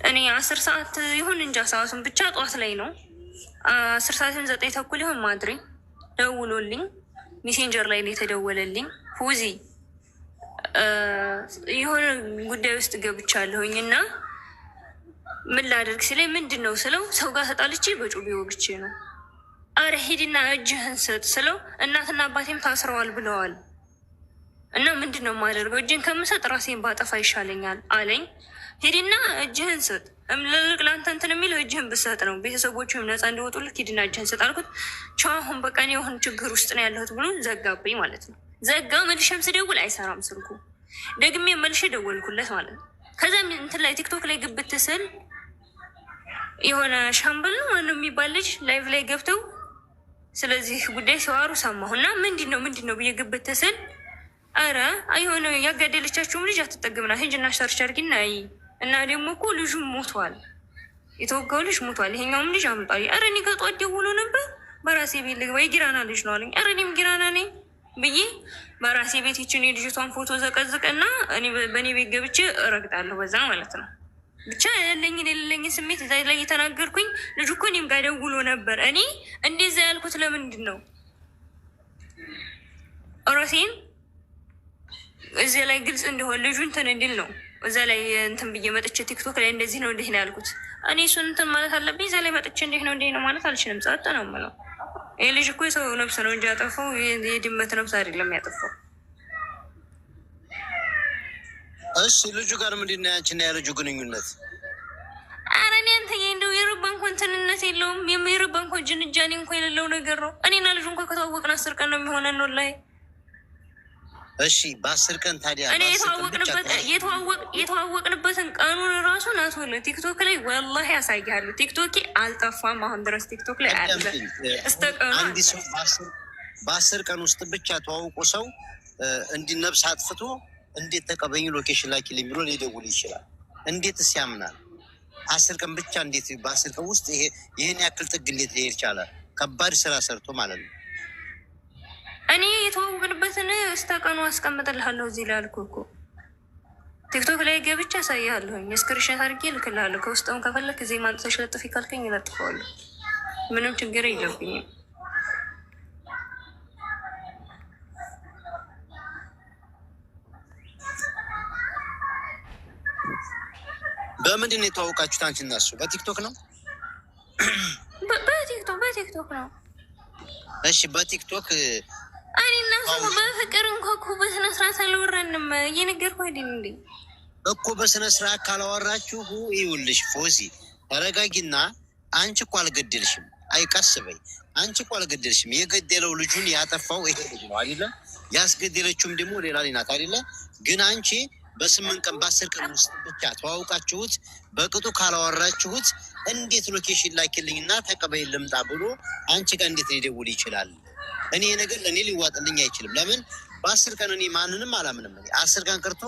እኔ 10 ሰዓት ይሁን እንጃ ሰዓቱን ብቻ ጠዋት ላይ ነው 10 ሰዓት ይሁን 9 ተኩል ይሁን ማድሪ ደውሎልኝ ሜሴንጀር ላይ ነው የተደወለልኝ። ፉዚ የሆነ ጉዳይ ውስጥ ገብቻለሁኝ እና ምን ላደርግ ሲለኝ ምንድን ነው ስለው ሰው ጋር ተጣልቼ በጩቤ ወግቼ ነው። አረ ሂድና እጅህን ስጥ ስለው እናትና አባቴም ታስረዋል ብለዋል እና ምንድን ነው የማደርገው? እጅን ከምሰጥ ራሴን ባጠፋ ይሻለኛል አለኝ። ሂድና እጅህን ስጥ፣ እምልልቅ ለአንተ እንትን የሚለው እጅህን ብሰጥ ነው፣ ቤተሰቦችም ነፃ እንዲወጡልክ ሂድና እጅህን ስጥ አልኩት። ቻው አሁን በቃ እኔ የሆነ ችግር ውስጥ ነው ያለሁት ብሎ ዘጋብኝ ማለት ነው። ዘጋ። መልሼም ስደውል አይሰራም ስልኩ። ደግሜ መልሼ ደወልኩለት ማለት ነው። ከዚያም እንትን ላይ ቲክቶክ ላይ ግብት ስል የሆነ ሻምበል ነው ማነው የሚባል ልጅ ላይቭ ላይ ገብተው ስለዚህ ጉዳይ ሲዋሩ ሰማሁ እና ምንድን ነው ብዬ ግብት ስል አረ የሆነ ያጋደለቻችሁም ልጅ አትጠግምና ሂጂና ሰርች አድርጊና እና ደግሞ እኮ ልጁ ሞቷል፣ የተወጋው ልጅ ሞቷል፣ ይሄኛውም ልጅ አምጧል። አረ እኔ ከጧት ደውሎ ነበር በራሴ ቤት ልግባ የጊራና ልጅ ነው አለኝ። አረ እኔም ጊራና ነኝ ብዬ በራሴ ቤት ይችን የልጅቷን ፎቶ ዘቀዝቅና እኔ በእኔ ቤት ገብቼ እረግጣለሁ በዛ ማለት ነው። ብቻ የሌለኝን ስሜት እዛ ላይ የተናገርኩኝ። ልጁ እኮ እኔም ጋር ደውሎ ነበር። እኔ እንደዛ ያልኩት ለምንድን ነው ራሴን እዚህ ላይ ግልጽ እንዲሆን ልጁ እንትን እንዲል ነው። እዛ ላይ እንትን ብዬ መጥቼ ቲክቶክ ላይ እንደዚህ ነው እንዲህ ነው ያልኩት። እኔ እሱን እንትን ማለት አለብኝ። እዛ ላይ መጥቼ እንዲህ ነው ማለት አልችልም። ጸጥ ነው የምለው። ይህ ልጅ እኮ የሰው ነብስ ነው እንጂ ያጠፋው የድመት ነብስ አይደለም ያጠፋው። እሺ ልጁ ጋር ምንድን ነው ያንቺና ያልጁ ግንኙነት? አረ እኔ አንተ እንደው የረባ እንኳን እንትንነት የለውም። የረባ እንኳን ጅንጃኔ እንኳን የሌለው ነገር ነው። እኔና ልጁ እንኳን ከተዋወቅን 10 ቀን ነው የሚሆነን ነው ላይ እሺ በ10 ቀን ታዲያ እኔ የተዋወቅንበትን ቀኑን ራሱን አስወለ ቲክቶክ ላይ ወላሂ ያሳያሉ። ቲክቶክ አልጠፋም አሁን ድረስ ቲክቶክ ላይ አለ። እስተቀኑ አንድ ሰው በ10 ቀን ውስጥ ብቻ ተዋውቆ ሰው እንዲነብስ አጥፍቶ እንዴት ተቀበኝ ሎኬሽን ላኪልኝ ብሎ ሊደውል ይችላል? እንዴትስ ያምናል? 10 ቀን ብቻ እንዴት በ10 ቀን ውስጥ ይሄን ያክል ጥግ እንዴት ሊሄድ ይቻላል? ከባድ ስራ ሰርቶ ማለት ነው። እኔ የተዋወቅንበትን እስተቀኑ አስቀምጥልሃለሁ እዚህ ላይ አልኩህ እኮ ቲክቶክ ላይ ገብቼ አሳይሃለሁኝ። ስክሪንሾት አድርጌ እልክልሃለሁ። ከውስጥም ከፈለክ እዚህ ማንጠሽ ለጥፊ ካልከኝ እለጥፈዋለሁ። ምንም ችግር የለብኝም። በምንድን ነው የተዋወቃችሁት አንቺ እና እሱ? በቲክቶክ ነው? በቲክቶክ ነው። እሺ በቲክቶክ እኔ እና እሱ በፍቅር እንኳ እኮ በስነ ስርዓት አልወራንም። እየነገርኩህ አይደል እንዴ እኮ በስነ ስርዓት ካላወራችሁ ይኸውልሽ ፎዚ ተረጋጊና። አንቺ እኮ አልገደልሽም። አይቀስ በይ። አንቺ እኮ አልገደልሽም። የገደለው ልጁን ያጠፋው ይሄ ልጅ ነው አይደለ? ያስገደለችውም ደግሞ ሌላ ልጅ ናት አይደለ? ግን አንቺ በ8 ቀን በ10 ቀን ውስጥ ብቻ ተዋውቃችሁት በቅጡ ካላወራችሁት እንዴት ሎኬሽን ላኪልኝና ተቀበይ ልምጣ ብሎ አንቺ ጋር እንዴት ሊደውል ይችላል? እኔ ነገር ለእኔ ሊዋጥልኝ አይችልም። ለምን በ10 ቀን እኔ ማንንም አላምንም። 10 ቀን ቀርቶ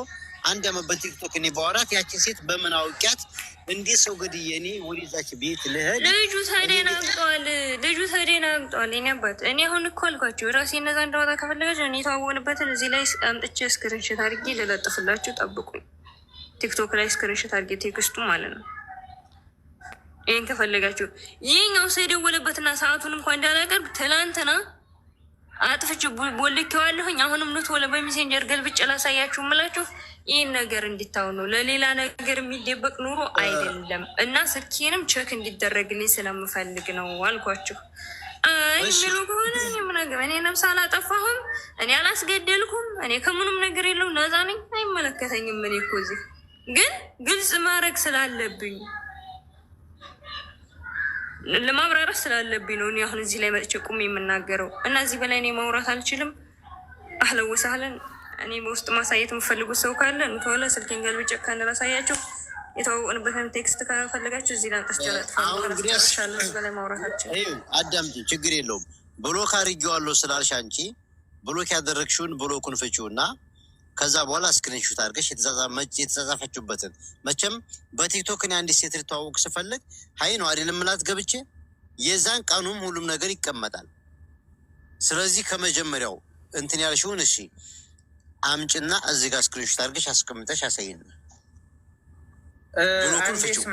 1 ዓመት በቲክቶክ እኔ በወራት ያችን ሴት በምን አውቂያት እንዴት ሰው ገድዬ እኔ ወደዛች ቤት ልሄድ? ልጁ ተደናግጧል። እኔ አባት እኔ አሁን እኮ አልኳቸው ራሴ እነዛ እንዳወጣ ከፈለጋቸው እኔ የተዋወቅንበትን እዚህ ላይ አምጥቼ ስክሪንሾት አድርጌ ልለጥፍላችሁ፣ ጠብቁኝ። ቲክቶክ ላይ ስክሪንሾት አድርጌ ቴክስቱ ማለት ነው። ይህን ከፈለጋችሁ ይህኛው ሰው የደወለበትና ሰዓቱን እንኳን እንዳላቀርብ ትላንትና አጥፍቼ ቦልኬዋለሁኝ። አሁንም ኖቶለ በሜሴንጀር ገልብጬ ላሳያችሁ የምላችሁ ይህን ነገር እንዲታው ነው። ለሌላ ነገር የሚደበቅ ኑሮ አይደለም እና ስልኬንም ቼክ እንዲደረግልኝ ስለምፈልግ ነው አልኳችሁ። የሚሉ ከሆነ ምናገር እኔ ነብስ አላጠፋሁም፣ እኔ አላስገደልኩም፣ እኔ ከምንም ነገር የለው ነፃ ነኝ፣ አይመለከተኝም። እኔ እኮ እዚህ ግን ግልጽ ማድረግ ስላለብኝ ለማብራራት ስላለብኝ ነው። እኔ አሁን እዚህ ላይ መጥቼ ቁም የምናገረው እና እዚህ በላይ እኔ ማውራት አልችልም። አህለን ወሰህለን። እኔ በውስጥ ማሳየት የምፈልጉት ሰው ካለ እንተወለ ስልኬን ገልብጬ ካን ላሳያችሁ። የተዋወቅንበትን ቴክስት ካፈለጋችሁ እዚህ ላይ ጠስቻለሁ። በላይ ማውራት አልችልም። አዳምጪ፣ ችግር የለውም። ብሎክ አድርጌዋለሁ ስላልሽ አንቺ ብሎክ ያደረግሽውን ብሎኩን ፍቺውና ከዛ በኋላ ስክሪንሹት አድርገሽ የተጻጻፈችሁበትን መቼም በቲክቶክ እኔ አንዲት ሴት ልተዋወቅ ስፈልግ ሀይ ነው አይደለም ምላት ገብቼ የዛን ቀኑም ሁሉም ነገር ይቀመጣል። ስለዚህ ከመጀመሪያው እንትን ያልሽውን እሺ አምጭና እዚህ ጋር ስክሪንሹት አድርገሽ አስቀምጠሽ አሳይን። ብሎኩን ፍቺው።